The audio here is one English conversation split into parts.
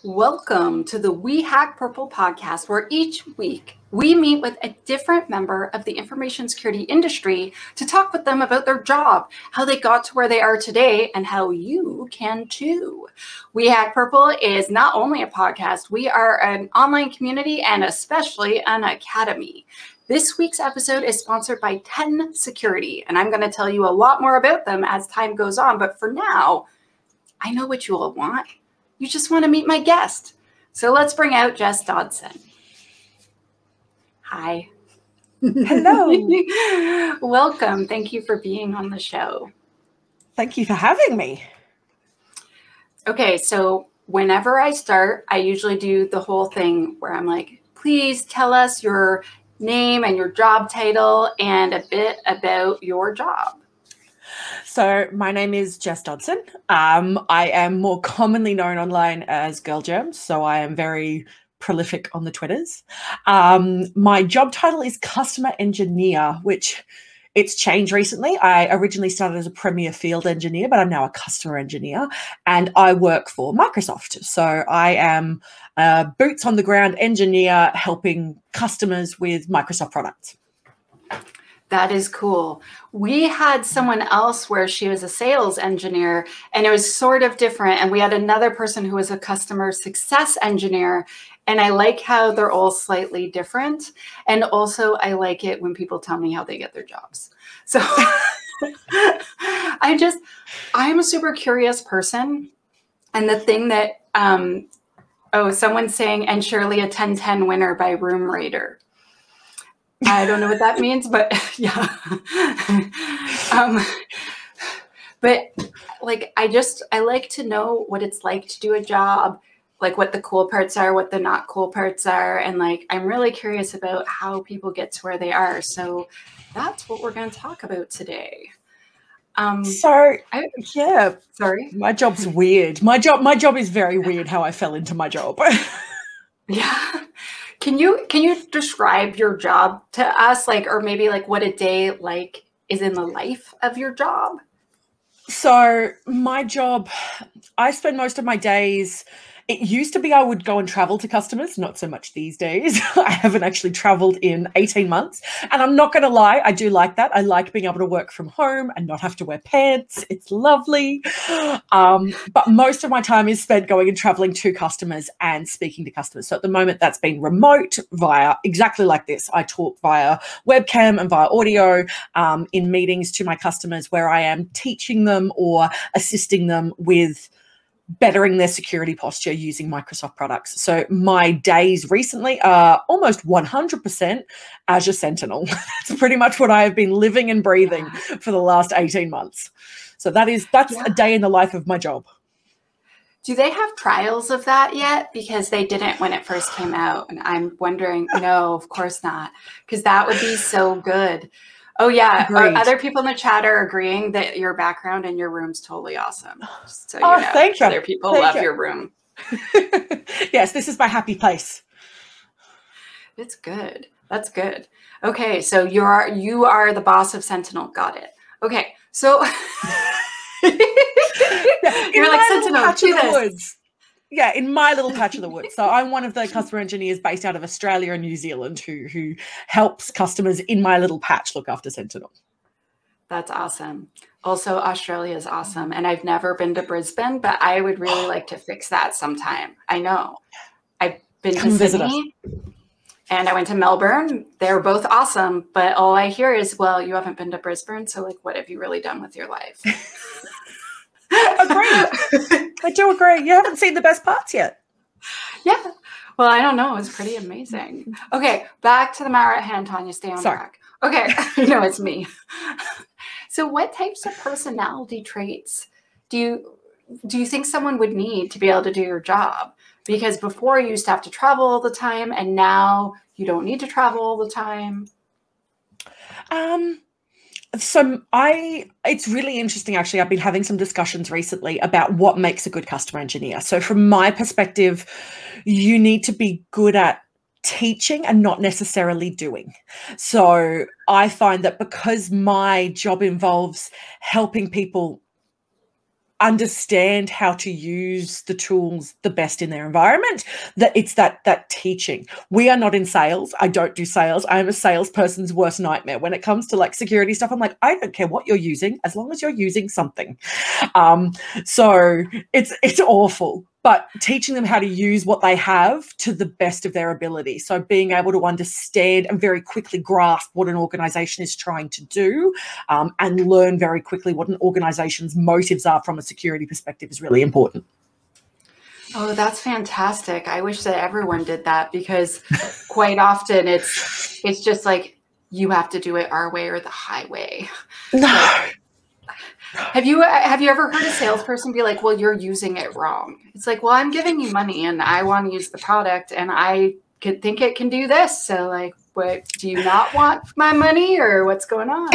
Welcome to the We Hack Purple podcast, where each week we meet with a different member of the information security industry to talk with them about their job, how they got to where they are today, and how you can too. We Hack Purple is not only a podcast, we are an online community and especially an academy. This week's episode is sponsored by 10 Security, and I'm going to tell you a lot more about them as time goes on. But for now, I know what you all want. You just want to meet my guest. So let's bring out Jess Dodson. Hi. Hello. Welcome. Thank you for being on the show. Thank you for having me. Okay, so whenever I start, I usually do the whole thing where I'm like, please tell us your name and your job title and a bit about your job. So my name is Jess Dodson. I am more commonly known online as Girl Germs, so I am very prolific on the Twitters. My job title is Customer Engineer, which it's changed recently. I originally started as a Premier Field Engineer, but I'm now a Customer Engineer, and I work for Microsoft. So I am a boots on the ground engineer helping customers with Microsoft products. That is cool. We had someone else where she was a sales engineer and it was sort of different. And we had another person who was a customer success engineer. And I like how they're all slightly different. And also I like it when people tell me how they get their jobs. So I'm a super curious person. And the thing that, someone's saying, and Shirley a 10-10 winner by Room Raider. I don't know what that means, but yeah. But like, I like to know what it's like to do a job, like what the cool parts are, what the not cool parts are. And like, I'm really curious about how people get to where they are. So that's what we're going to talk about today. Sorry. My job's weird. My job is very weird how I fell into my job. Yeah. Can you describe your job to us, like, or maybe like what a day like is in the life of your job? So my job, I spend most of my days. It used to be I would go and travel to customers, not so much these days. I haven't actually traveled in 18 months. And I'm not going to lie, I do like that. I like being able to work from home and not have to wear pants. It's lovely. But most of my time is spent going and traveling to customers and speaking to customers. So at the moment, that's been remote via exactly like this. I talk via webcam and via audio in meetings to my customers where I am teaching them or assisting them with bettering their security posture using Microsoft products. So my days recently are almost 100% Azure Sentinel. That's pretty much what I have been living and breathing for the last 18 months. So that's a day in the life of my job. Do they have trials of that yet? Because they didn't when it first came out. And I'm wondering, no, of course not. Because that would be so good. Oh, yeah. Other people in the chat are agreeing that your background in your room's totally awesome. Just so you know. Thank you. Other people love your room. Yes, this is my happy place. It's good. That's good. Okay, so you are the boss of Sentinel. Got it. Okay, so you're like Sentinel. Do this. Yeah, in my little patch of the woods. So I'm one of the customer engineers based out of Australia and New Zealand who helps customers in my little patch look after Sentinel. That's awesome. Also, Australia is awesome. And I've never been to Brisbane, but I would really like to fix that sometime. I know. I've been to Sydney and I went to Melbourne. They're both awesome. But all I hear is, well, you haven't been to Brisbane. So like, what have you really done with your life? Agree. I do agree. You haven't seen the best parts yet. Yeah. Well, I don't know. It was pretty amazing. Okay. Back to the matter at hand, Tanya. Stay on track. Okay. No, it's me. So what types of personality traits do you think someone would need to be able to do your job? Because before you used to have to travel all the time and now you don't need to travel all the time. So it's really interesting, actually. I've been having some discussions recently about what makes a good customer engineer. So from my perspective, you need to be good at teaching and not necessarily doing. So I find that because my job involves helping people understand how to use the tools the best in their environment. That it's that teaching. We are not in sales. I don't do sales. I am a salesperson's worst nightmare when it comes to like security stuff. I'm like, I don't care what you're using as long as you're using something. So it's awful. But teaching them how to use what they have to the best of their ability. So being able to understand and very quickly grasp what an organization is trying to do, and learn very quickly what an organization's motives are from a security perspective is really important. Oh, that's fantastic. I wish that everyone did that, because quite often it's just like, you have to do it our way or the highway. No. Like, have you ever heard a salesperson be like, well, you're using it wrong? It's like, well, I'm giving you money and I want to use the product and I could think it can do this. So like, what, do you not want my money or what's going on?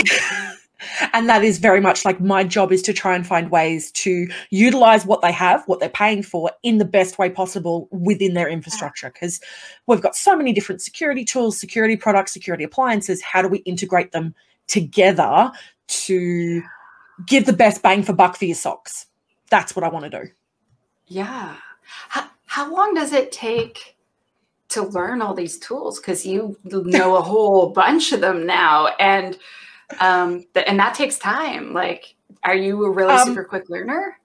And that is very much like my job is to try and find ways to utilize what they have, what they're paying for, in the best way possible within their infrastructure. Because we've got so many different security tools, security products, security appliances. How do we integrate them together to give the best bang for buck for your socks? That's what I want to do. Yeah. How long does it take to learn all these tools? Because you know a whole bunch of them now, and that takes time. Like, are you a really super quick learner?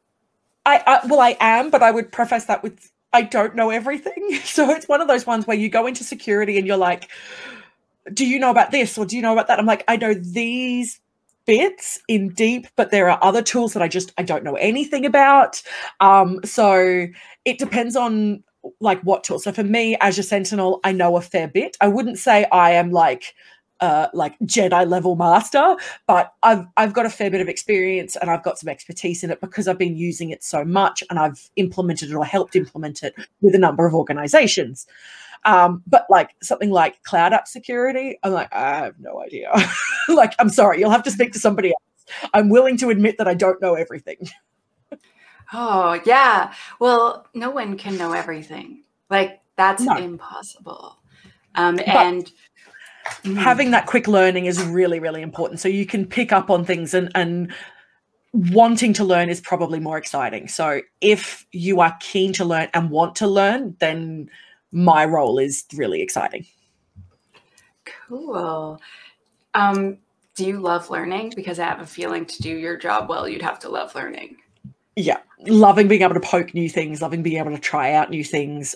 I am, but I would preface that with I don't know everything. So it's one of those ones where you go into security and you're like, do you know about this or do you know about that? I'm like, I know these bits in deep, but there are other tools that I don't know anything about. So it depends on like what tool. So for me, Azure Sentinel, I know a fair bit. I wouldn't say I am like Jedi level master, but I've got a fair bit of experience and I've got some expertise in it because I've been using it so much and I've implemented it or helped implement it with a number of organizations. But like something like cloud app security, I'm like, I have no idea. Like, I'm sorry, you'll have to speak to somebody else. I'm willing to admit that I don't know everything. Oh, yeah. Well, no one can know everything. Like, that's impossible. And having that quick learning is really, really important. So you can pick up on things, and wanting to learn is probably more exciting. So if you are keen to learn and want to learn, then my role is really exciting. Cool. Do you love learning? Because I have a feeling to do your job well, you'd have to love learning. Yeah, loving being able to poke new things, loving being able to try out new things.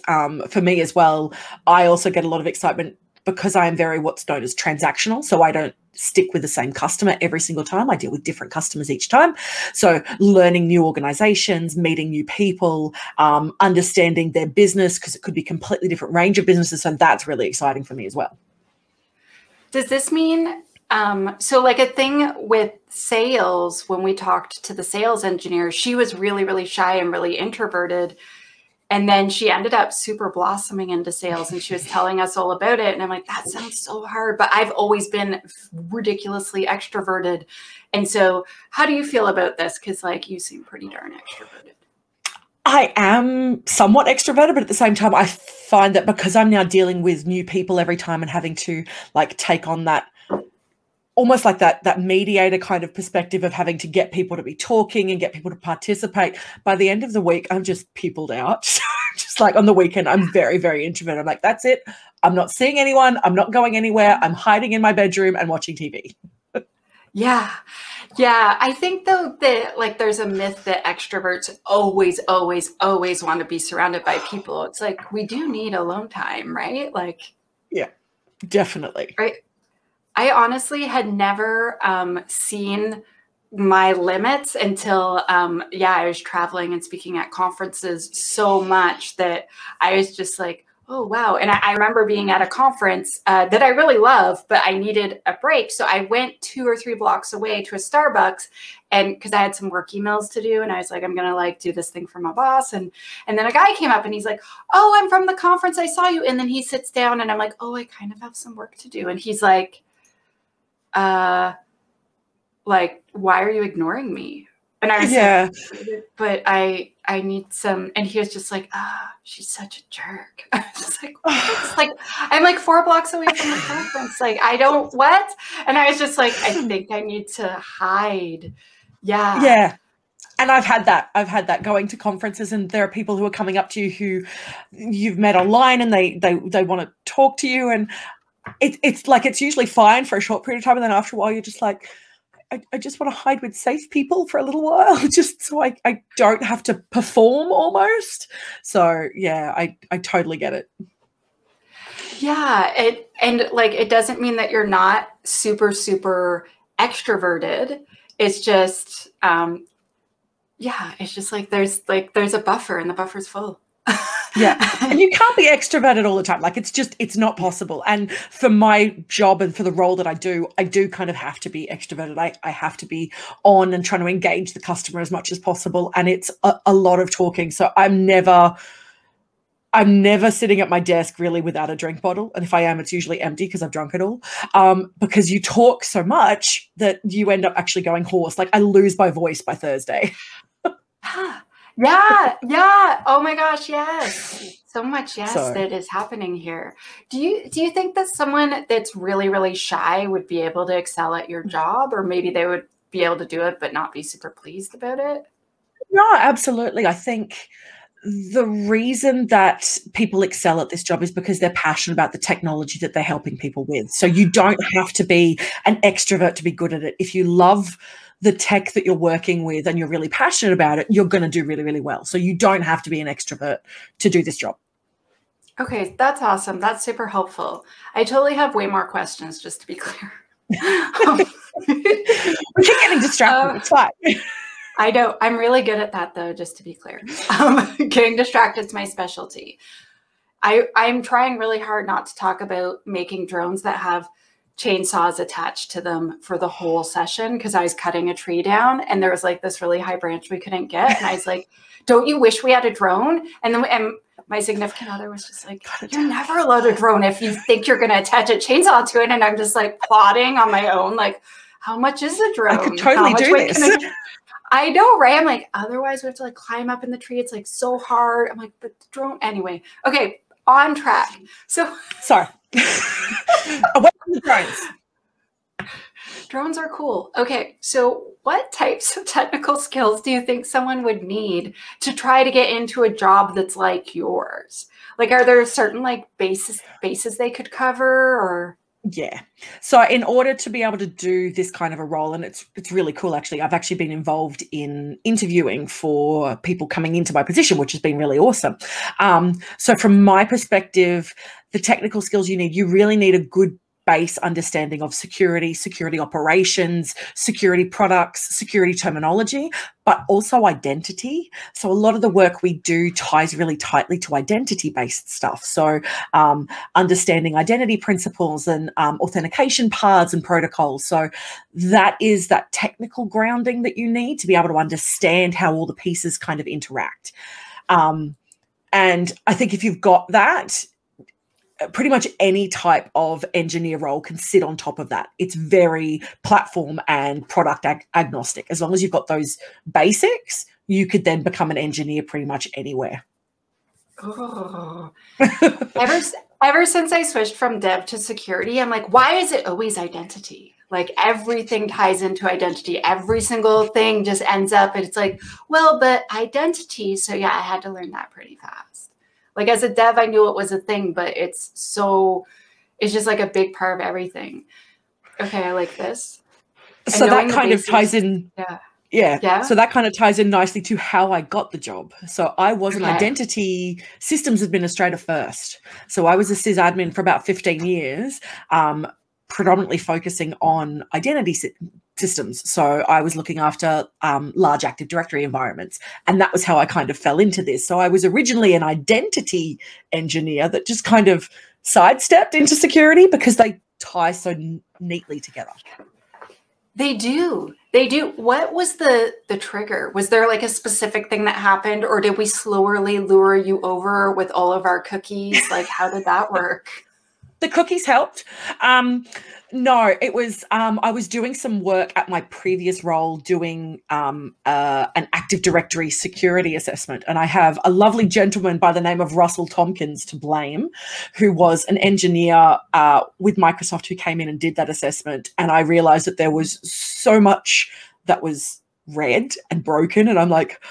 For me as well, I also get a lot of excitement because I am very what's known as transactional. So I don't stick with the same customer every single time. I deal with different customers each time. So learning new organizations, meeting new people, understanding their business, because it could be a completely different range of businesses. So that's really exciting for me as well. Does this mean, so like a thing with sales, when we talked to the sales engineer, she was really, really shy and really introverted. And then she ended up super blossoming into sales, and she was telling us all about it. And I'm like, that sounds so hard, but I've always been ridiculously extroverted. And so how do you feel about this? Because like, you seem pretty darn extroverted. I am somewhat extroverted, but at the same time, I find that because I'm now dealing with new people every time and having to like take on that, almost like that mediator kind of perspective of having to get people to be talking and get people to participate. By the end of the week, I'm just peopled out. Just like on the weekend, I'm very, very introverted. I'm like, that's it. I'm not seeing anyone. I'm not going anywhere. I'm hiding in my bedroom and watching TV. Yeah. Yeah. I think though that like there's a myth that extroverts always, always, always want to be surrounded by people. It's like, we do need alone time, right? Like, yeah, definitely. Right. I honestly had never seen my limits until, I was traveling and speaking at conferences so much that I was just like, oh, wow. And I remember being at a conference that I really love, but I needed a break. So I went 2 or 3 blocks away to a Starbucks, and because I had some work emails to do, and I was like, I'm going to like do this thing for my boss. And then a guy came up and he's like, oh, I'm from the conference. I saw you. And then he sits down and I'm like, oh, I kind of have some work to do. And he's like, like, why are you ignoring me? And I was like, but I need some. And he was just like, she's such a jerk. I was just like, what? It's like, I'm like 4 blocks away from the conference. Like, I don't, what? And I was just like, I think I need to hide. Yeah. Yeah. And I've had that going to conferences, and there are people who are coming up to you who you've met online, and they want to talk to you, and it's like, it's usually fine for a short period of time, and then after a while you're just like, I just want to hide with safe people for a little while, just so I don't have to perform almost. So yeah, I totally get it. Yeah, it doesn't mean that you're not super, super extroverted. It's just, it's just like there's a buffer, and the buffer's full. Yeah. And you can't be extroverted all the time. Like, it's not possible. And for my job and for the role that I do kind of have to be extroverted. I have to be on and trying to engage the customer as much as possible. And it's a lot of talking. So I'm never sitting at my desk really without a drink bottle. And if I am, it's usually empty because I've drunk it all. Because you talk so much that you end up actually going hoarse. Like, I lose my voice by Thursday. Yeah. Oh my gosh, yes. So much that is happening here. Do you think that someone that's really, really shy would be able to excel at your job, or maybe they would be able to do it but not be super pleased about it? No, absolutely. I think the reason that people excel at this job is because they're passionate about the technology that they're helping people with. So you don't have to be an extrovert to be good at it. If you love the tech that you're working with and you're really passionate about it, you're going to do really, really well. So you don't have to be an extrovert to do this job. Okay, that's awesome. That's super helpful. I totally have way more questions, just to be clear. We keep getting distracted. It's fine. I know. I'm really good at that, though, just to be clear. Getting distracted is my specialty. I'm trying really hard not to talk about making drones that have chainsaws attached to them for the whole session, because I was cutting a tree down and there was like this really high branch we couldn't get. And I was like, don't you wish we had a drone? And my significant other was just like, you're never allowed a drone if you think you're going to attach a chainsaw to it. And I'm just like plotting on my own, like, how much is a drone? I could totally do this. I know, right? I'm like, otherwise we have to like climb up in the tree. It's like so hard. I'm like, but the drone, anyway. Okay, on track. So sorry. Away from the drones. Drones are cool. Okay, so what types of technical skills do you think someone would need to try to get into a job that's like yours? Like, are there certain like bases they could cover, or? Yeah. So in order to be able to do this kind of a role, and it's really cool, actually, I've actually been involved in interviewing for people coming into my position, which has been really awesome. So from my perspective, the technical skills you really need a good base understanding of security operations, security products, security terminology, but also identity. So a lot of the work we do ties really tightly to identity-based stuff. So understanding identity principles and authentication paths and protocols. So that is that technical grounding that you need to be able to understand how all the pieces kind of interact. And I think if you've got that, pretty much any type of engineer role can sit on top of that. It's very platform and product agnostic. As long as you've got those basics, you could then become an engineer pretty much anywhere. Oh. Ever since I switched from dev to security, I'm like, why is it always identity? Like, everything ties into identity. Every single thing just ends up, and it's like, well, but identity. So yeah, I had to learn that pretty fast. Like, as a dev, I knew it was a thing, but it's just like a big part of everything. Okay, I like this. So that kind of ties in. Yeah. So that kind of ties in nicely to how I got the job. So I was an identity systems administrator first. So I was a sysadmin for about 15 years, predominantly focusing on identity systems. So I was looking after large Active Directory environments, and that was how I kind of fell into this. So I was originally an identity engineer that just kind of sidestepped into security because they tie so neatly together. They do. What was the trigger? Was there like a specific thing that happened, or did we slowly lure you over with all of our cookies? Like, how did that work? The cookies helped. No, it was, I was doing some work at my previous role doing an Active Directory security assessment. And I have a lovely gentleman by the name of Russell Tompkins to blame, who was an engineer with Microsoft who came in and did that assessment. And I realized that there was so much that was red and broken. And I'm like,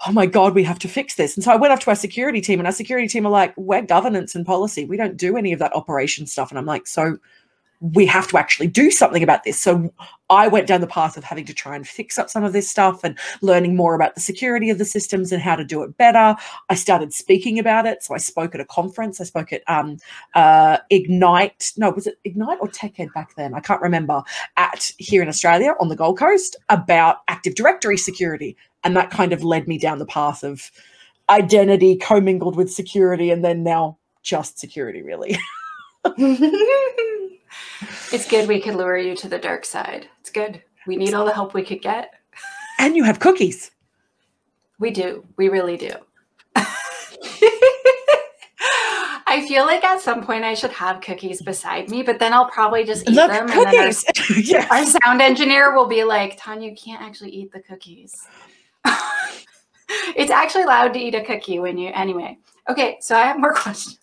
oh my God, we have to fix this. And so I went up to our security team, and our security team are like, we're governance and policy. We don't do any of that operation stuff. And I'm like, so we have to actually do something about this. So I went down the path of having to try and fix up some of this stuff and learning more about the security of the systems and how to do it better. I started speaking about it. So I spoke at a conference. I spoke at Ignite. No, was it Ignite or Tech Ed back then? I can't remember. Here in Australia on the Gold Coast about Active Directory security. And that kind of led me down the path of identity commingled with security, and then now just security, really. It's good we could lure you to the dark side. It's good. We need all the help we could get. And you have cookies. We do. We really do. I feel like at some point I should have cookies beside me, but then I'll probably just eat them. Cookies. And then Yes. our sound engineer will be like, Tanya, you can't actually eat the cookies. It's actually allowed to eat a cookie when you, anyway. Okay, so I have more questions.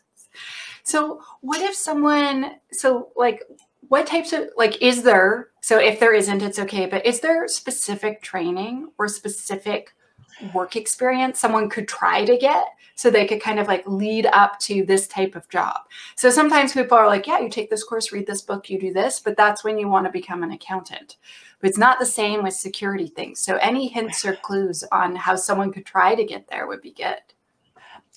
So what if someone, what types of, is there, so if there isn't, it's okay, but is there specific training or specific work experience someone could try to get so they could kind of lead up to this type of job? So sometimes people are like, yeah, you take this course, read this book, you do this, but that's when you want to become an accountant. But it's not the same with security things. So any hints or clues on how someone could try to get there would be good.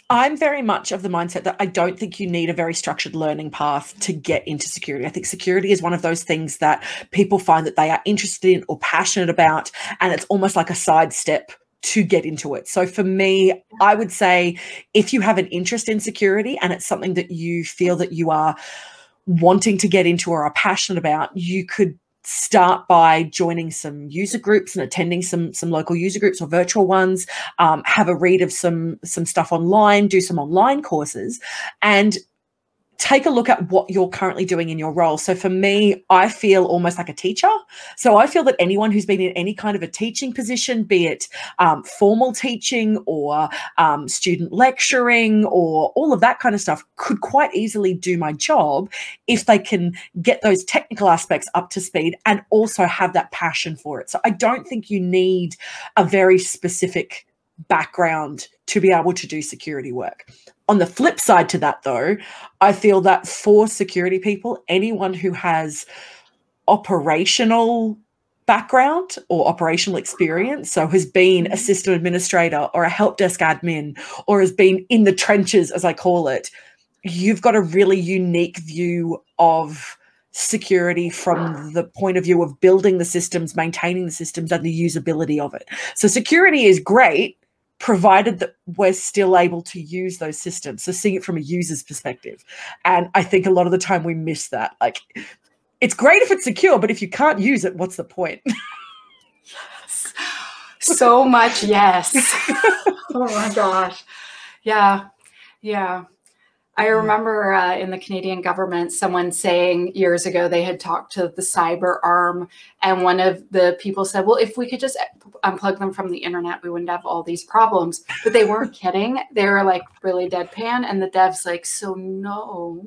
I'm very much of the mindset that I don't think you need a very structured learning path to get into security. I think security is one of those things that people find that they are interested in or passionate about, and it's almost like a sidestep to get into it. So for me, I would say if you have an interest in security and it's something that you feel that you are wanting to get into or are passionate about, you could start by joining some user groups and attending some local user groups or virtual ones, have a read of some stuff online, do some online courses, and take a look at what you're currently doing in your role. So for me, I feel almost like a teacher. So I feel that anyone who's been in any kind of a teaching position, be it formal teaching or student lecturing or all of that kind of stuff, could quite easily do my job if they can get those technical aspects up to speed and also have that passion for it. So I don't think you need a very specific background to be able to do security work. On the flip side to that, though, I feel that for security people, anyone who has operational background or operational experience, so has been a system administrator or a help desk admin or has been in the trenches, as I call it, you've got a really unique view of security from the point of view of building the systems, maintaining the systems, and the usability of it. So security is great, provided that we're still able to use those systems. So seeing it from a user's perspective. And I think a lot of the time we miss that. It's great if it's secure, but if you can't use it, what's the point? Yes. So much yes. Oh my gosh. Yeah. Yeah. I remember in the Canadian government, someone saying years ago they had talked to the cyber arm, and one of the people said, well, if we could just unplug them from the internet, we wouldn't have all these problems. But they weren't kidding. They were really deadpan, and the dev's like, so no.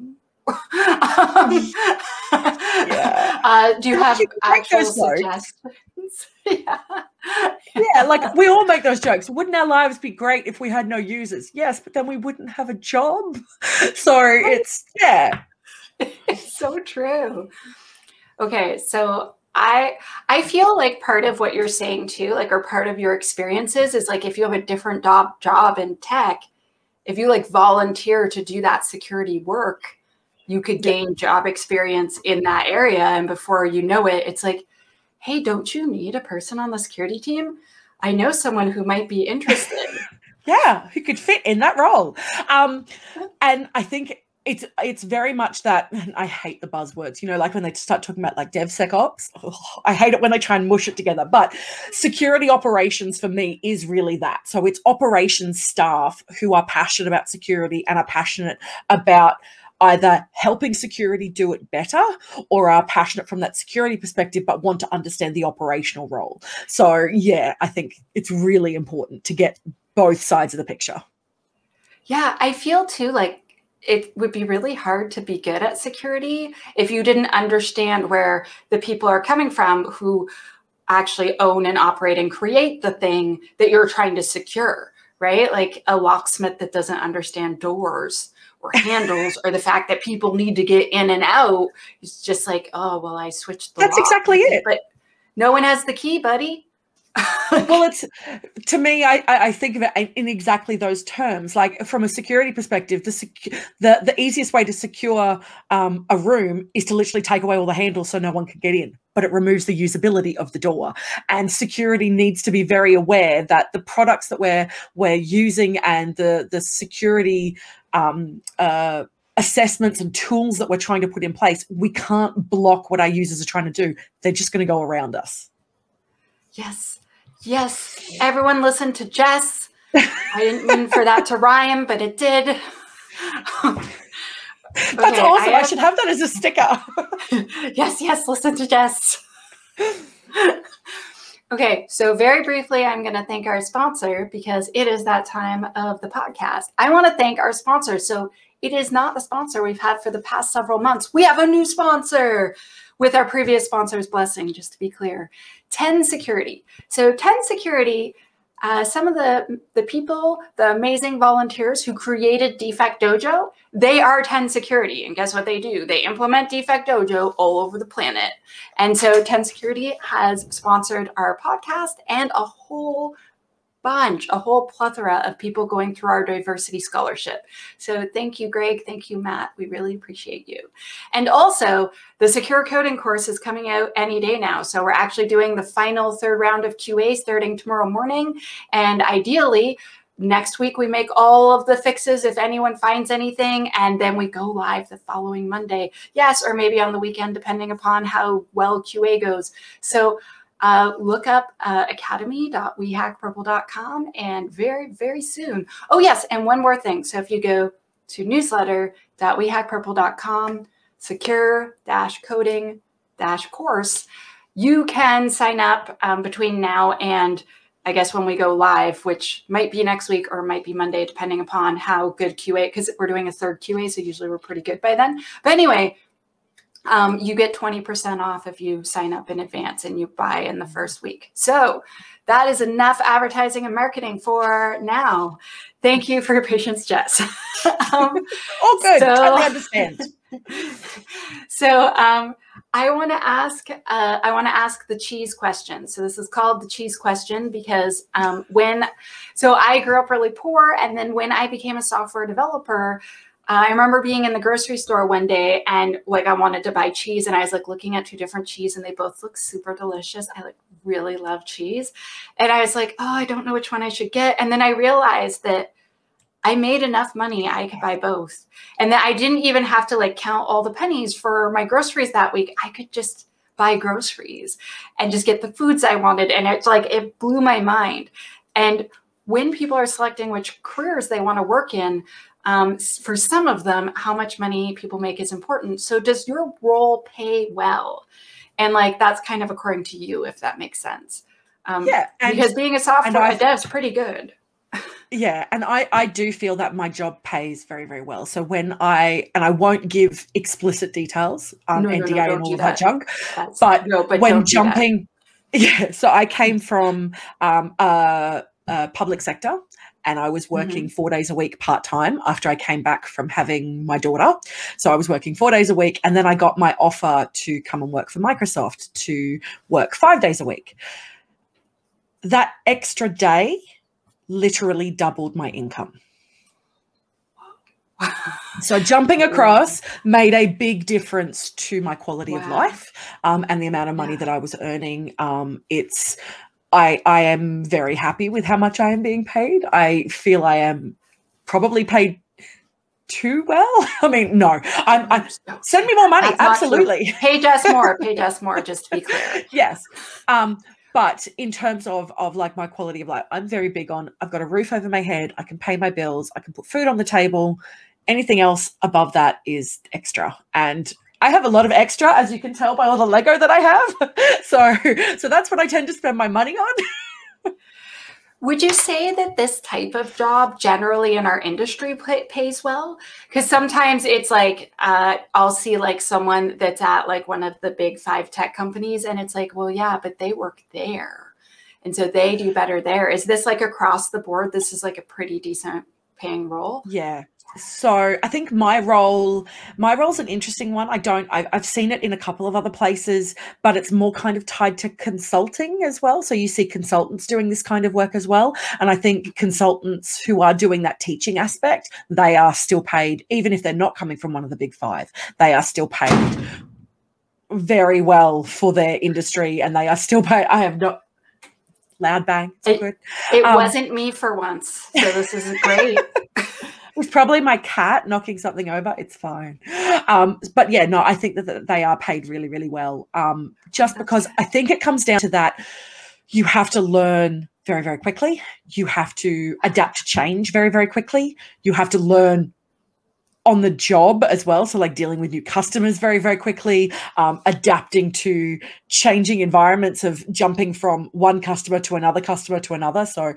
Do you have actual suggestions? Yeah, we all make those jokes. Wouldn't our lives be great if we had no users? Yes, but then we wouldn't have a job. So it's so true. Okay, so I feel like part of what you're saying too, or part of your experiences is if you have a different job in tech, if you volunteer to do that security work, you could gain job experience in that area. And before you know it, it's hey, don't you need a person on the security team? I know someone who might be interested. Yeah, who could fit in that role. And I think it's very much that, and I hate the buzzwords, when they start talking about DevSecOps, I hate it when they try and mush it together. But security operations for me is really that. So it's operations staff who are passionate about security and are passionate about either helping security do it better or are passionate from that security perspective but want to understand the operational role. So yeah, I think it's really important to get both sides of the picture. Yeah, I feel too it would be really hard to be good at security if you didn't understand where the people are coming from who actually own and operate and create the thing that you're trying to secure, right? Like a locksmith that doesn't understand doors or handles or the fact that people need to get in and out. It's just like, oh, well, I switched the That's lock. exactly it. But no one has the key, buddy. Well, it's, to me, I think of it in exactly those terms. Like from a security perspective, the easiest way to secure a room is to literally take away all the handles so no one can get in, but it removes the usability of the door. And security needs to be very aware that the products that we're using and the security assessments and tools that we're trying to put in place, we can't block what our users are trying to do. They're just going to go around us. Yes. Yes. Everyone listen to Jess. I didn't mean for that to rhyme, but it did. That's awesome. I should have that as a sticker. Yes. Listen to Jess. Okay. So very briefly, I'm going to thank our sponsor because it is that time of the podcast. I want to thank our sponsor. So it is not the sponsor we've had for the past several months. We have a new sponsor with our previous sponsor's blessing, just to be clear. 10 Security. So 10 Security, some of the people, the amazing volunteers who created Defect Dojo, they are 10 Security. And guess what they do? They implement Defect Dojo all over the planet. And so 10 Security has sponsored our podcast and a whole plethora of people going through our diversity scholarship. So thank you, Greg. Thank you, Matt. We really appreciate you. And also, the secure coding course is coming out any day now. So we're actually doing the final third round of QA starting tomorrow morning. And ideally, next week we make all of the fixes if anyone finds anything, and then we go live the following Monday. Yes, or maybe on the weekend, depending upon how well QA goes. So look up academy.wehackpurple.com, and very, very soon. Oh, yes. And one more thing. So if you go to newsletter.wehackpurple.com, secure-coding-course, you can sign up between now and I guess when we go live, which might be next week or might be Monday, depending upon how good QA, because we're doing a third QA. So usually we're pretty good by then. But anyway, you get 20% off if you sign up in advance and you buy in the first week. So that is enough advertising and marketing for now. Thank you for your patience, Jess. Oh, good. Totally understand. So I want to ask the cheese question. So this is called the cheese question because so I grew up really poor, and then when I became a software developer, I remember being in the grocery store one day and like I wanted to buy cheese, and I was like looking at 2 different cheese and they both look super delicious. I like really love cheese. And I was like, oh, I don't know which one I should get. And then I realized that I made enough money, I could buy both. And that I didn't even have to like count all the pennies for my groceries that week. I could just buy groceries and just get the foods I wanted. And it's like, it blew my mind. And when people are selecting which careers they want to work in, for some of them, how much money people make is important. So does your role pay well? And like, that's kind of according to you, if that makes sense. Yeah. Because being a software dev is pretty good. Yeah. And I do feel that my job pays very, very well. So when I won't give explicit details, NDA and all of that junk, but when jumping, yeah. So I came from public sector. And I was working 4 days a week part-time after I came back from having my daughter. So I was working 4 days a week. And then I got my offer to come and work for Microsoft to work 5 days a week. That extra day literally doubled my income. So jumping across made a big difference to my quality of life and the amount of money that I was earning. I am very happy with how much I am being paid. I feel I am probably paid too well. I mean, no, send me more money. Absolutely. Pay Jess more, just to be clear. Yes. But in terms of like my quality of life, I'm very big on, I've got a roof over my head. I can pay my bills. I can put food on the table. Anything else above that is extra. And I have a lot of extra, as you can tell by all the Lego that I have. So that's what I tend to spend my money on. Would you say that this type of job generally in our industry pays well? Because sometimes it's like, I'll see like someone that's at like one of the big 5 tech companies and it's like, well, yeah, but they work there. And so they do better there. Is this like across the board? This is like a pretty decent paying role? Yeah. So I think my role's an interesting one. I've seen it in a couple of other places, but it's more kind of tied to consulting as well. So you see consultants doing this kind of work as well. And I think consultants who are doing that teaching aspect, they are still paid, even if they're not coming from one of the big 5, they are still paid very well for their industry, and they are still paid. I have not loud bang. It's good. It wasn't me for once. So this is great. It was probably my cat knocking something over. It's fine. But yeah, no, I think that they are paid really, really well. Just because I think it comes down to that you have to learn very, very quickly. You have to adapt to change very, very quickly. You have to learn on the job as well. So like dealing with new customers very, very quickly, adapting to changing environments of jumping from one customer to another customer to another. So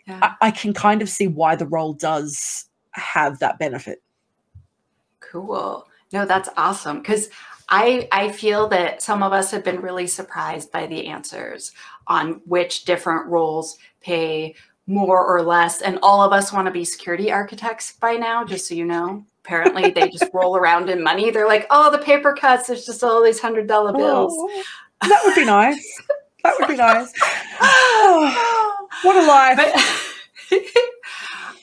yeah. I can kind of see why the role does have that benefit. Cool. No, that's awesome. Because I feel that some of us have been really surprised by the answers on which different roles pay more or less. And all of us want to be security architects by now, just so you know. Apparently they just roll around in money. They're like, oh, the paper cuts, there's just all these $100 bills. Oh, that would be nice. That would be nice. Oh, what a life. But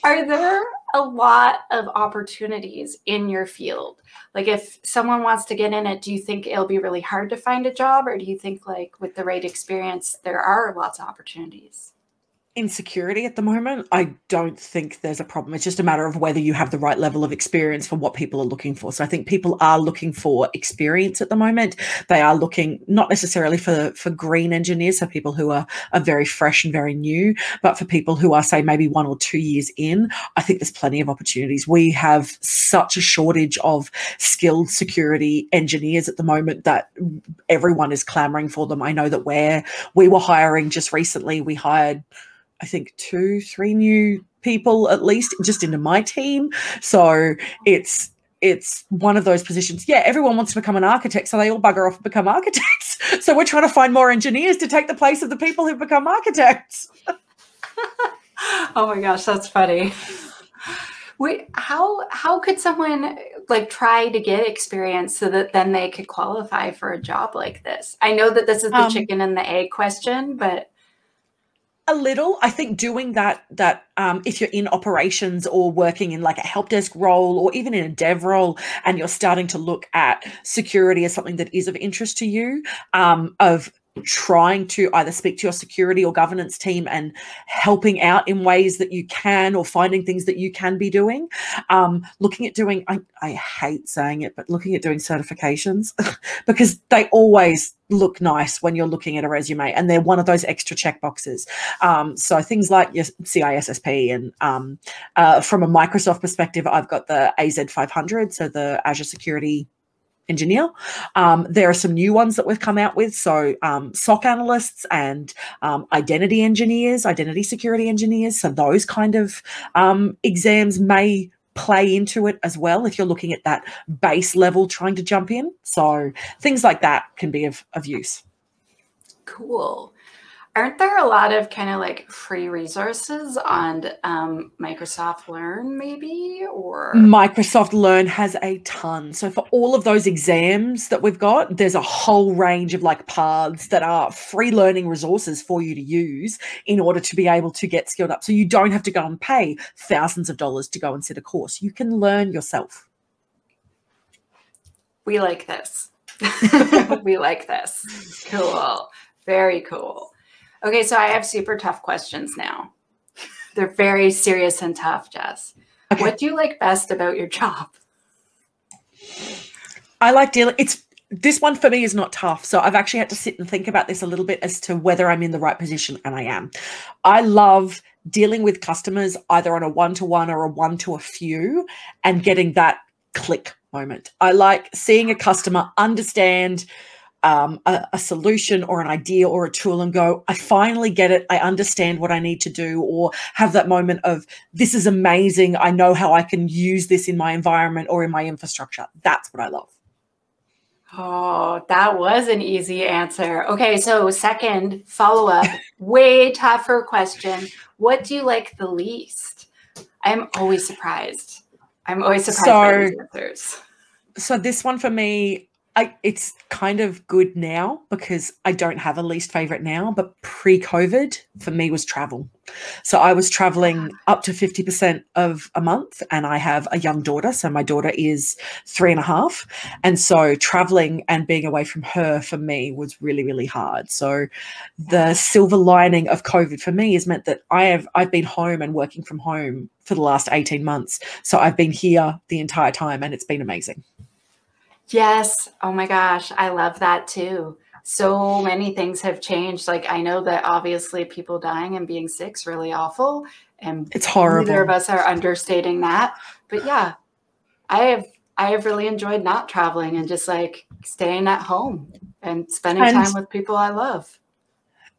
are there a lot of opportunities in your field? Like if someone wants to get in it, do you think it'll be really hard to find a job? Or do you think like with the right experience, there are lots of opportunities? In security at the moment, I don't think there's a problem. It's just a matter of whether you have the right level of experience for what people are looking for. So I think people are looking for experience at the moment. They are looking not necessarily for green engineers, so people who are very fresh and very new, but for people who are, say, maybe 1 or 2 years in, I think there's plenty of opportunities. We have such a shortage of skilled security engineers at the moment that everyone is clamoring for them. I know that we were hiring just recently, we hired I think 2-3 new people at least just into my team. So it's one of those positions. Yeah, everyone wants to become an architect, so they all bugger off and become architects. So we're trying to find more engineers to take the place of the people who've become architects. Oh my gosh, that's funny. Wait, how could someone like try to get experience so that then they could qualify for a job like this? I know that this is the chicken and the egg question, but a little. I think doing that if you're in operations or working in like a help desk role or even in a dev role and you're starting to look at security as something that is of interest to you, of trying to either speak to your security or governance team and helping out in ways that you can, or finding things that you can be doing. Looking at doing, I hate saying it, but looking at doing certifications because they always look nice when you're looking at a resume and they're one of those extra check boxes. So things like your CISSP and from a Microsoft perspective, I've got the AZ500, so the Azure Security Engineer. There are some new ones that we've come out with. So SOC analysts and identity engineers, identity security engineers. So those kind of exams may play into it as well if you're looking at that base level trying to jump in. So things like that can be of use. Cool. Aren't there a lot of kind of like free resources on Microsoft Learn maybe, or? Microsoft Learn has a ton. So for all of those exams that we've got, there's a whole range of like paths that are free learning resources for you to use in order to be able to get skilled up. So you don't have to go and pay thousands of dollars to go and sit a course. You can learn yourself. We like this. We like this. Cool. Very cool. Okay, so I have super tough questions now. They're very serious and tough, Jess. Okay. What do you like best about your job? I like dealing. This one for me is not tough. So I've actually had to sit and think about this a little bit as to whether I'm in the right position, and I am. I love dealing with customers either on a one-to-one or a one-to-a-few and getting that click moment. I like seeing a customer understand a solution or an idea or a tool and go, I finally get it. I understand what I need to do, or have that moment of, this is amazing. I know how I can use this in my environment or in my infrastructure. That's what I love. Oh, that was an easy answer. Okay, so second follow-up, way tougher question. What do you like the least? I'm always surprised. I'm always surprised by these answers. So this one for me, it's kind of good now because I don't have a least favorite now, but pre-COVID for me was travel. So I was traveling up to 50% of a month, and I have a young daughter. So my daughter is 3.5. And so traveling and being away from her for me was really, really hard. So the silver lining of COVID for me has meant that I've been home and working from home for the last 18 months. So I've been here the entire time, and it's been amazing. Yes. Oh my gosh. I love that too. So many things have changed. Like, I know that obviously people dying and being sick is really awful, and it's horrible. Neither of us are understating that. But yeah, I have really enjoyed not traveling and just like staying at home and spending time with people I love.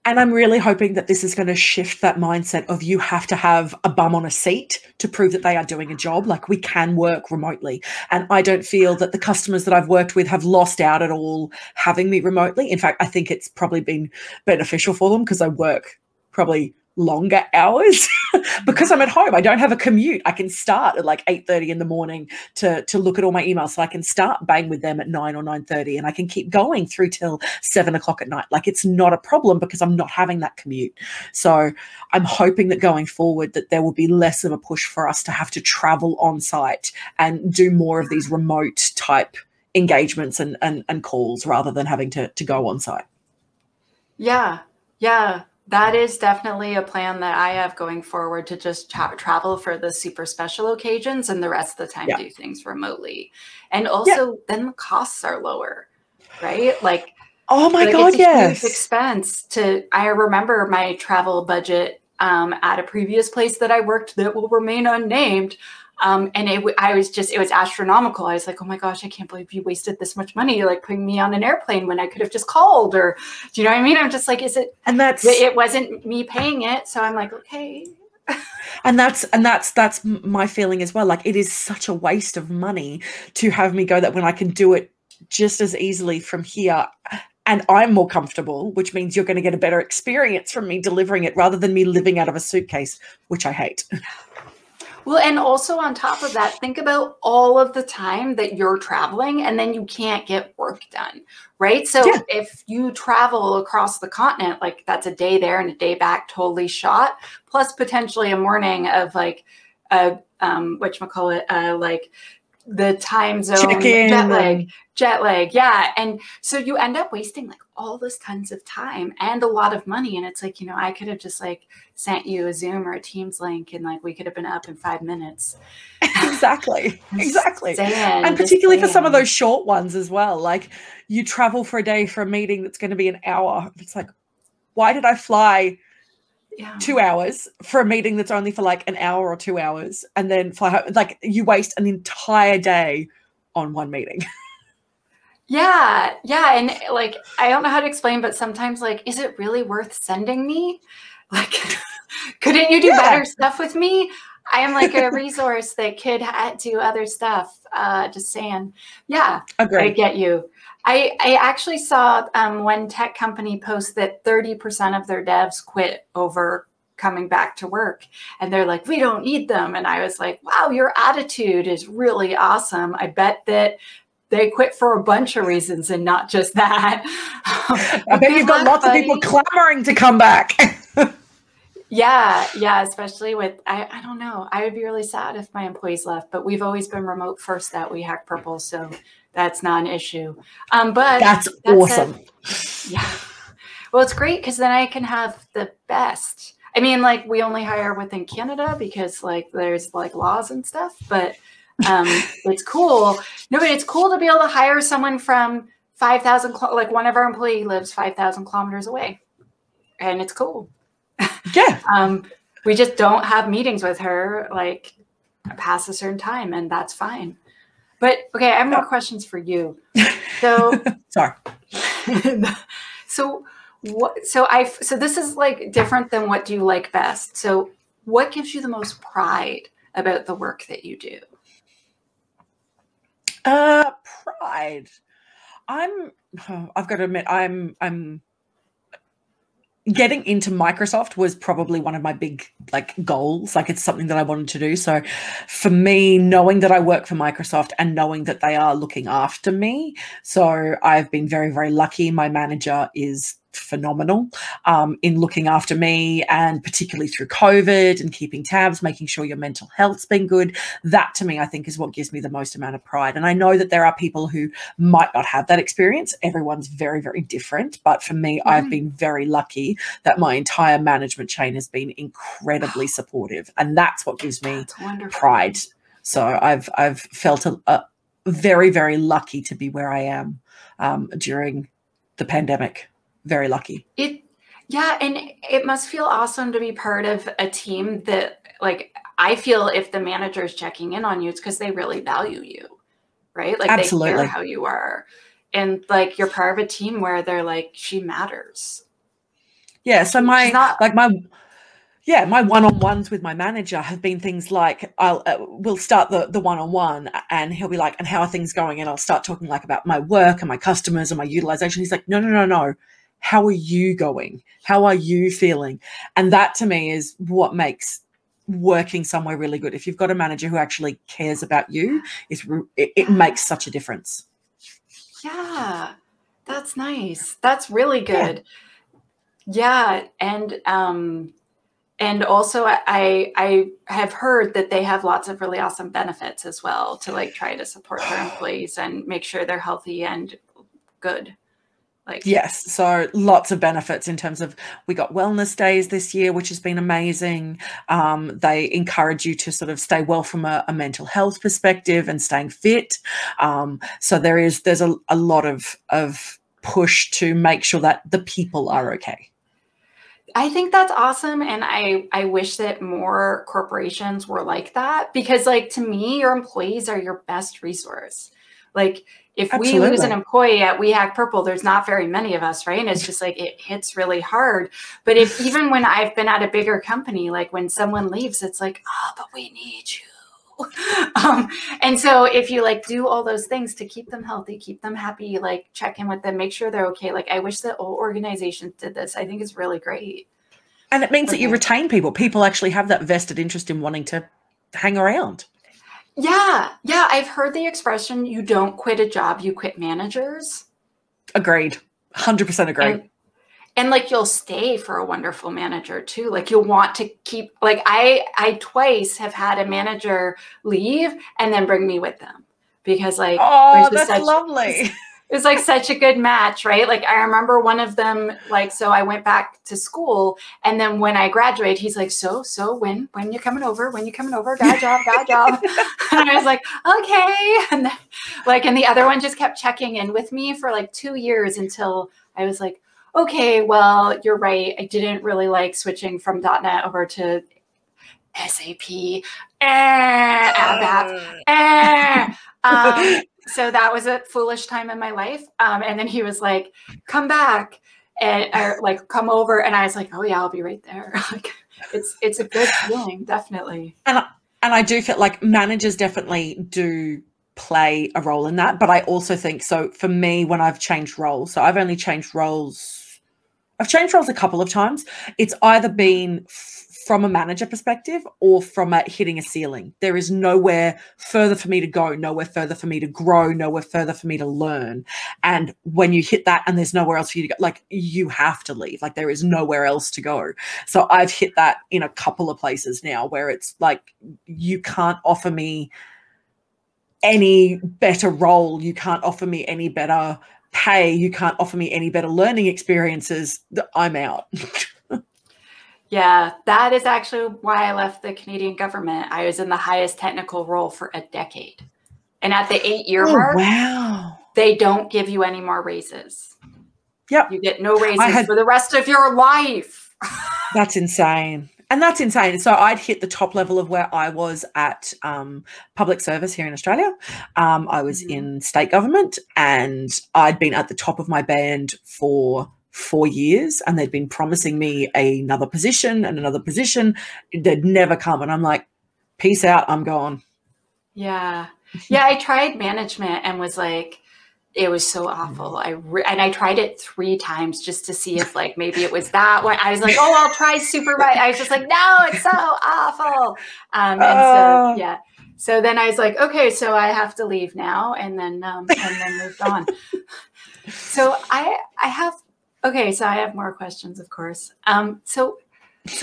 And I'm really hoping that this is going to shift that mindset of, you have to have a bum on a seat to prove that they are doing a job. Like, we can work remotely. And I don't feel that the customers that I've worked with have lost out at all having me remotely. In fact, I think it's probably been beneficial for them because I work probably longer hours because I'm at home. I don't have a commute. I can start at like 8:30 in the morning to look at all my emails. So I can start bang with them at 9 or 9:30, and I can keep going through till 7 o'clock at night. Like, it's not a problem because I'm not having that commute. So I'm hoping that going forward that there will be less of a push for us to have to travel on site and do more of these remote type engagements and calls rather than having to go on site. Yeah. Yeah. That is definitely a plan that I have going forward, to just travel for the super special occasions and the rest of the time do things remotely. And also then the costs are lower, right? Like, oh my God, it's a huge expense I remember my travel budget at a previous place that I worked that will remain unnamed. And it was astronomical. I was like, oh my gosh, I can't believe you wasted this much money, like putting me on an airplane when I could have just called, or do you know what I mean? I'm just like, it wasn't me paying it. So I'm like, okay. And that's my feeling as well. Like, it is such a waste of money to have me go that when I can do it just as easily from here. And I'm more comfortable, which means you're going to get a better experience from me delivering it rather than me living out of a suitcase, which I hate. Well, and also on top of that, think about all of the time that you're traveling and then you can't get work done, right? So if you travel across the continent, like, that's a day there and a day back, totally shot, plus potentially a morning of like, whatchamacallit, like the time zone, jet lag. Yeah. And so you end up wasting like all this tons of time and a lot of money. And it's like, I could have just like sent you a Zoom or a Teams link and like we could have been up in 5 minutes. Exactly. And particularly for some of those short ones as well. Like, you travel for a day for a meeting that's going to be an hour. It's like, why did I fly 2 hours for a meeting that's only for like an hour or 2 hours and then fly home? Like, you waste an entire day on one meeting. Yeah. And like, I don't know how to explain, but sometimes like, is it really worth sending me? Like, couldn't you do better stuff with me? I am like a resource that could do other stuff. Just saying. Yeah, I get you. I actually saw one tech company post that 30% of their devs quit over coming back to work. And they're like, we don't need them. And I was like, wow, your attitude is really awesome. I bet that they quit for a bunch of reasons and not just that. I bet you've got lots of people clamoring to come back. Yeah, especially with, I don't know. I would be really sad if my employees left, but we've always been remote first at We Hack Purple, so that's not an issue. But that's awesome. Yeah. Well, it's great because then I can have the best. I mean, like, we only hire within Canada because like there's like laws and stuff, but it's cool. No, but it's cool to be able to hire someone from 5,000, like one of our employees lives 5,000 kilometers away, and it's cool. Yeah. We just don't have meetings with her like past a certain time, and that's fine. But okay, I have more questions for you. So sorry. So so this is like different than what do you like best. So what gives you the most pride about the work that you do? Pride. I've got to admit, I'm getting into Microsoft was probably one of my big like goals. Like it's something that I wanted to do. So for me, knowing that I work for Microsoft and knowing that they are looking after me. So I've been very, very lucky. My manager is phenomenal in looking after me, and particularly through COVID and keeping tabs, making sure your mental health's been good. That to me, I think, is what gives me the most amount of pride. And I know that there are people who might not have that experience. Everyone's very, very different. But for me, I've been very lucky that my entire management chain has been incredibly supportive. And that's what gives me pride. So I've felt a very, very lucky to be where I am during the pandemic. Very lucky. Yeah, and it must feel awesome to be part of a team that, like, I feel if the manager is checking in on you, it's because they really value you, right? Like Absolutely. They care how you are, and like you're part of a team where they're like, she matters. Yeah. So my one-on-ones with my manager have been things like we'll start the one-on-one and he'll be like, and how are things going? And I'll start talking like about my work and my customers and my utilization. He's like, no. How are you going? How are you feeling? And that to me is what makes working somewhere really good. If you've got a manager who actually cares about you, it makes such a difference. Yeah, that's nice. That's really good. Yeah. And also I have heard that they have lots of really awesome benefits as well to like try to support their employees and make sure they're healthy and good. Yes, so lots of benefits in terms of, we got wellness days this year, which has been amazing. They encourage you to sort of stay well from a mental health perspective and staying fit. So there's a lot of push to make sure that the people are okay. I think that's awesome. And I wish that more corporations were like that, because like, to me, your employees are your best resource. Like if we lose an employee at We Hack Purple, there's not very many of us, right? And it's just like, it hits really hard. But even when I've been at a bigger company, like when someone leaves, it's like, oh, but we need you. And so if you like do all those things to keep them healthy, keep them happy, like check in with them, make sure they're okay. Like I wish that all organizations did this. I think it's really great. And it means that you retain people. People actually have that vested interest in wanting to hang around. Yeah. I've heard the expression, you don't quit a job, you quit managers. Agreed. 100% agree. And like, you'll stay for a wonderful manager too. Like you'll want to keep, like I twice have had a manager leave and then bring me with them, because like, oh, that's lovely. It was like such a good match, right? Like I remember one of them, like, so I went back to school, and then when I graduated, he's like, so when you coming over? When you coming over? Got a job. And I was like, okay. And then, like, and the other one just kept checking in with me for like 2 years until I was like, okay, well, you're right. I didn't really like switching from .NET over to SAP. So that was a foolish time in my life. And then he was like, come back and like come over. And I was like, oh yeah, I'll be right there. Like it's a good feeling, definitely. And I do feel like managers definitely do play a role in that. But I also think, so for me, when I've changed roles, so I've only changed roles. I've changed roles a couple of times. It's either been from a manager perspective or from hitting a ceiling. There is nowhere further for me to go, nowhere further for me to grow, nowhere further for me to learn. And when you hit that and there's nowhere else for you to go, like you have to leave. Like there is nowhere else to go. So I've hit that in a couple of places now where it's like, you can't offer me any better role. You can't offer me any better pay. You can't offer me any better learning experiences. I'm out. Yeah, that is actually why I left the Canadian government. I was in the highest technical role for a decade. And at the 8-year mark, wow, they don't give you any more raises. Yep. You get no raises for the rest of your life. That's insane. And that's insane. So I'd hit the top level of where I was at public service here in Australia. I was in state government, and I'd been at the top of my band for 4 years, and they'd been promising me another position and another position. They'd never come. And I'm like, peace out, I'm gone. Yeah. Yeah, I tried management and was like, it was so awful. And I tried it 3 times just to see if like maybe it was that one. I was like, oh, I'll try supervise. I was just like, no, it's so awful. And so yeah. So then I was like, okay, so I have to leave now, and then moved on. So I have more questions, of course. So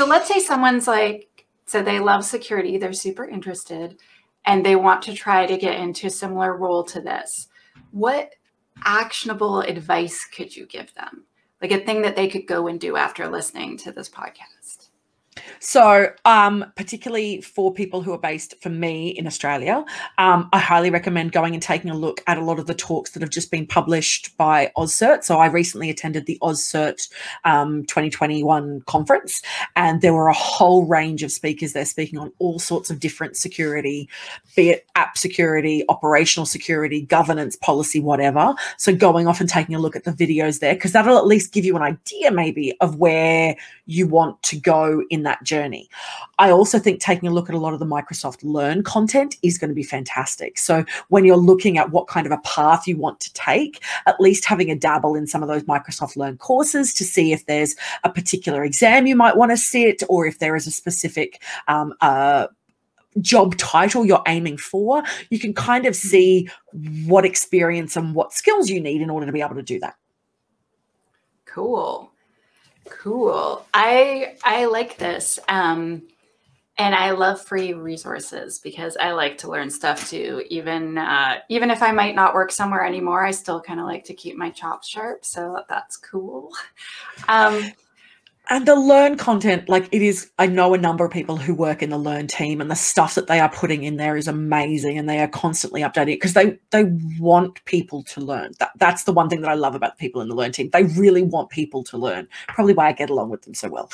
let's say someone's like, so they love security, they're super interested, and they want to try to get into a similar role to this. What actionable advice could you give them? Like a thing that they could go and do after listening to this podcast? So particularly for people who are based, for me, in Australia, I highly recommend going and taking a look at a lot of the talks that have just been published by AusCert. So I recently attended the AusCert 2021 conference, and there were a whole range of speakers there speaking on all sorts of different security, be it app security, operational security, governance, policy, whatever. So going off and taking a look at the videos there, because that'll at least give you an idea maybe of where you want to go in that journey. I also think taking a look at a lot of the Microsoft Learn content is going to be fantastic. So when you're looking at what kind of a path you want to take, at least having a dabble in some of those Microsoft Learn courses to see if there's a particular exam you might want to sit, or if there is a specific job title you're aiming for, you can kind of see what experience and what skills you need in order to be able to do that. Cool. I like this. And I love free resources because I like to learn stuff too. Even if I might not work somewhere anymore, I still kind of like to keep my chops sharp. So that's cool. And the Learn content, like it is, I know a number of people who work in the Learn team, and the stuff that they are putting in there is amazing, and they are constantly updating it because they want people to learn. That's the one thing that I love about the people in the Learn team. They really want people to learn. Probably why I get along with them so well.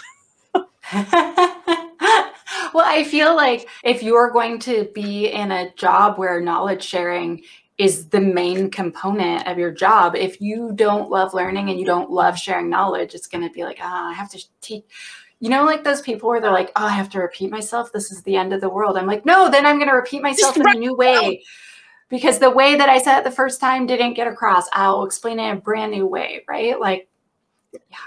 Well, I feel like if you're going to be in a job where knowledge sharing is the main component of your job, if you don't love learning and you don't love sharing knowledge, it's going to be like, I have to teach, like those people where they're like, I have to repeat myself. This is the end of the world. I'm like, no, then I'm going to repeat myself in a new way, because the way that I said it the first time didn't get across. I'll explain it in a brand new way. Right. Like, yeah.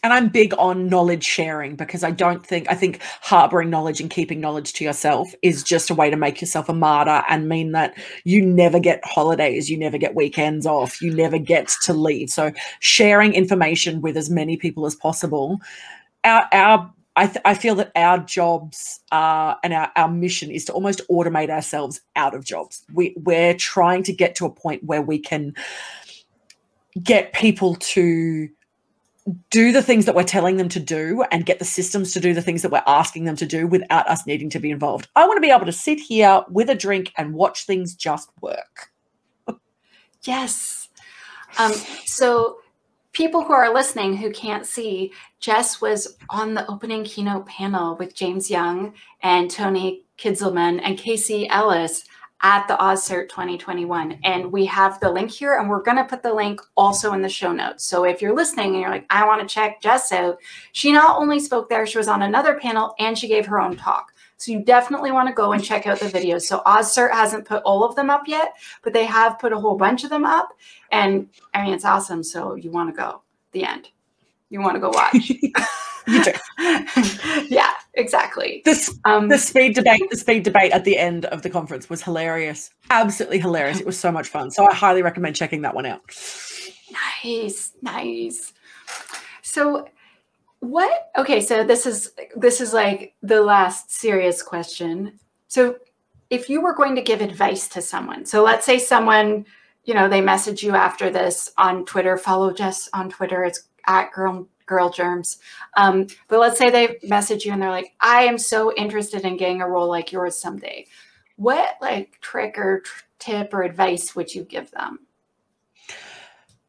And I'm big on knowledge sharing because I think harboring knowledge and keeping knowledge to yourself is just a way to make yourself a martyr and mean that you never get holidays, you never get weekends off, you never get to leave. So sharing information with as many people as possible. I feel that our jobs and our mission is to almost automate ourselves out of jobs. We're trying to get to a point where we can get people to do the things that we're telling them to do and get the systems to do the things that we're asking them to do without us needing to be involved. I want to be able to sit here with a drink and watch things just work. Yes. So people who are listening who can't see, Jess was on the opening keynote panel with James Young and Tony Kidzelman and Casey Ellis at the AusCert 2021. And we have the link here, and we're going to put the link also in the show notes. So if you're listening and you're like, I want to check Jess out, she not only spoke there, she was on another panel and she gave her own talk. So you definitely want to go and check out the videos. So AusCert hasn't put all of them up yet, but they have put a whole bunch of them up. And I mean, it's awesome. So you want to go the end. You want to go watch. You do. Yeah, exactly. The speed debate at the end of the conference was hilarious. Absolutely hilarious. It was so much fun. So I highly recommend checking that one out. Nice. So so this is like the last serious question. So if you were going to give advice to someone, so let's say someone, they message you after this on Twitter, follow Jess on Twitter. It's at Girl Germs. But let's say they message you and they're like, I am so interested in getting a role like yours someday. What trick or tip or advice would you give them?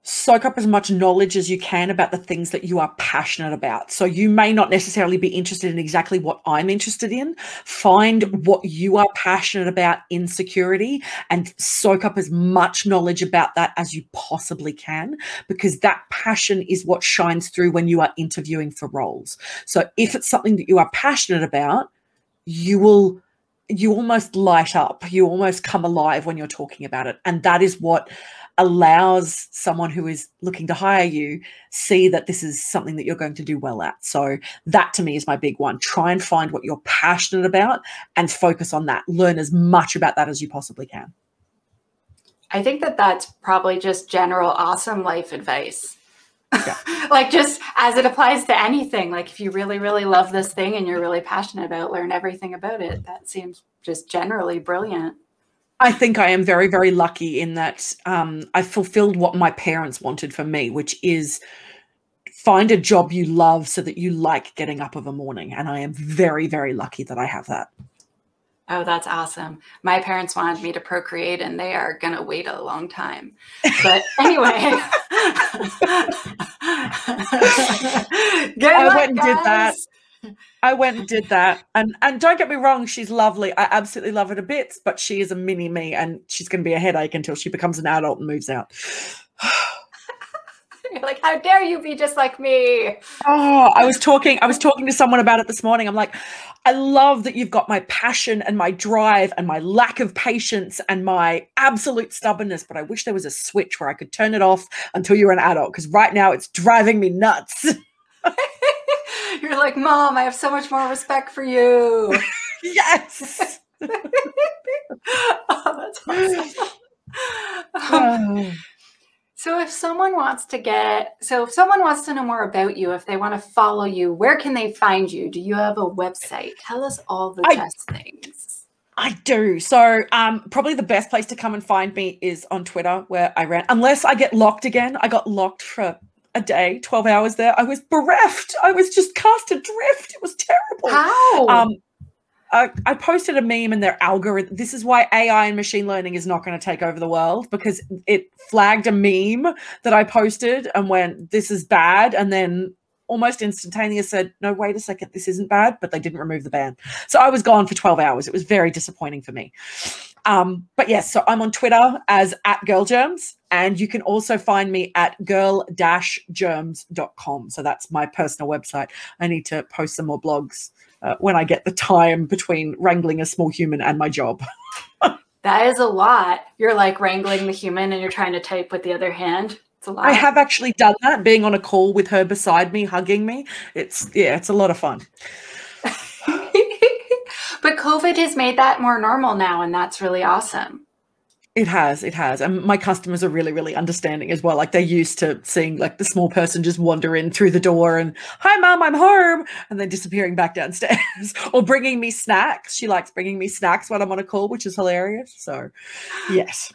soak up as much knowledge as you can about the things that you are passionate about. So you may not necessarily be interested in exactly what I'm interested in. Find what you are passionate about in security and soak up as much knowledge about that as you possibly can, because that passion is what shines through when you are interviewing for roles. So if it's something that you are passionate about, you almost light up, you almost come alive when you're talking about it. And that is what allows someone who is looking to hire you see that this is something that you're going to do well at. So that to me is my big one. Try and find what you're passionate about and focus on that. Learn as much about that as you possibly can. I think that that's probably just general awesome life advice. Yeah. Like, just as it applies to anything, like if you really, really love this thing and you're really passionate about, learn everything about it. That seems just generally brilliant. I think I am very, very lucky in that I fulfilled what my parents wanted for me, which is find a job you love so that you like getting up of a morning. And I am very, very lucky that I have that. Oh, that's awesome. My parents wanted me to procreate and they are going to wait a long time. But anyway. I went and did that. I went and did that. And don't get me wrong, she's lovely. I absolutely love her to bits, but she is a mini me and she's going to be a headache until she becomes an adult and moves out. You're like, how dare you be just like me? Oh, I was talking to someone about it this morning. I'm like, I love that you've got my passion and my drive and my lack of patience and my absolute stubbornness, but I wish there was a switch where I could turn it off until you're an adult, because right now it's driving me nuts. You're like, Mom, I have so much more respect for you. Yes. Oh, that's awesome. So if someone wants to know more about you, if they want to follow you, where can they find you? Do you have a website? Tell us all the best things. I do. So probably the best place to come and find me is on Twitter, where I ran, unless I get locked again. I got locked for a day, 12 hours there. I was bereft. I was just cast adrift. It was terrible. How? I posted a meme and their algorithm. This is why AI and machine learning is not going to take over the world, because it flagged a meme that I posted and went, this is bad. And then almost instantaneously said, no, wait a second, this isn't bad, but they didn't remove the ban. So I was gone for 12 hours. It was very disappointing for me. But yes, so I'm on Twitter as @girlgerms, and you can also find me at girl-germs.com. So that's my personal website. I need to post some more blogs when I get the time between wrangling a small human and my job. That is a lot. You're like wrangling the human and you're trying to type with the other hand. It's a lot. I have actually done that, being on a call with her beside me, hugging me. It's a lot of fun. But COVID has made that more normal now, and that's really awesome. It has. And my customers are really, really understanding as well. Like, they're used to seeing like the small person just wander in through the door and, hi, Mom, I'm home, and then disappearing back downstairs or bringing me snacks. She likes bringing me snacks when I'm on a call, which is hilarious. So, yes.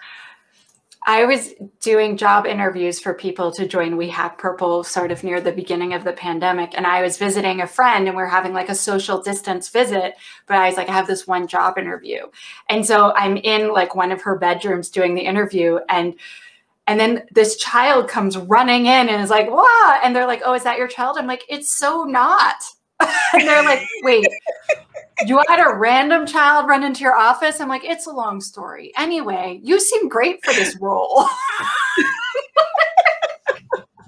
I was doing job interviews for people to join We Hack Purple sort of near the beginning of the pandemic. And I was visiting a friend and we're having like a social distance visit, but I was like, I have this one job interview. And so I'm in like one of her bedrooms doing the interview, and then this child comes running in and is like, wow. And they're like, oh, is that your child? I'm like, it's so not. And they're like, wait, you had a random child run into your office? I'm like, it's a long story. Anyway, you seem great for this role.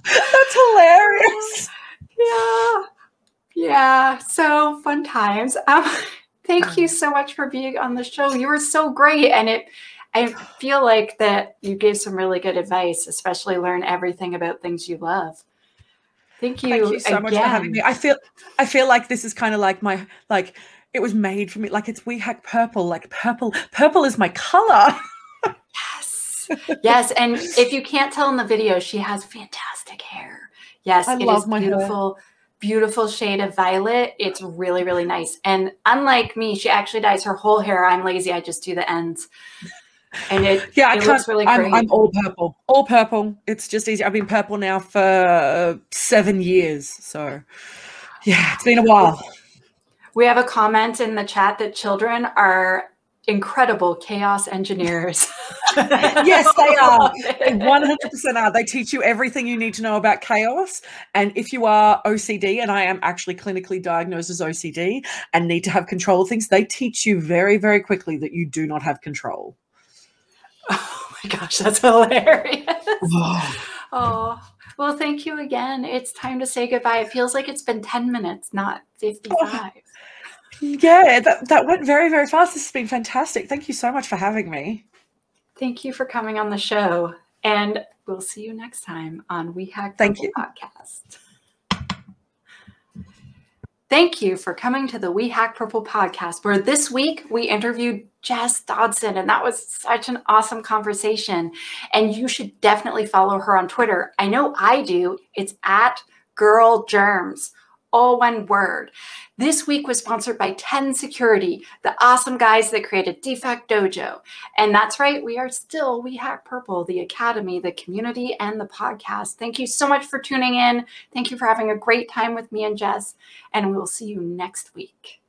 That's hilarious. Yeah. So fun times. Thank you so much for being on the show. You were so great. And I feel like that you gave some really good advice, especially learn everything about things you love. Thank you so much for having me. I feel like this is kind of like my, like, it was made for me. Like, it's We Hack Purple. Like, purple is my color. Yes. Yes. And if you can't tell in the video, she has fantastic hair. Yes. I love my beautiful, hair. Beautiful shade of violet. It's really, really nice. And unlike me, she actually dyes her whole hair. I'm lazy. I just do the ends. And it looks really great. I'm all purple. All purple. It's just easy. I've been purple now for 7 years. So yeah, it's been a while. We have a comment in the chat that children are incredible chaos engineers. Yes, they are. They 100% are. They teach you everything you need to know about chaos. And if you are OCD, and I am actually clinically diagnosed as OCD and need to have control of things, they teach you very, very quickly that you do not have control. Oh my gosh, that's hilarious. Oh, well, thank you again. It's time to say goodbye. It feels like it's been 10 minutes, not 55. Yeah, that went very, very fast. This has been fantastic. Thank you so much for having me. Thank you for coming on the show. And we'll see you next time on We Hack Purple Podcast. Thank you for coming to the We Hack Purple Podcast, where this week we interviewed Jess Dodson, and that was such an awesome conversation. And you should definitely follow her on Twitter. I know I do. It's @GirlGerms, all one word. This week was sponsored by 10 Security, the awesome guys that created Defect Dojo. And that's right, we are still We Hack Purple, the academy, the community, and the podcast. Thank you so much for tuning in. Thank you for having a great time with me and Jess, and we will see you next week.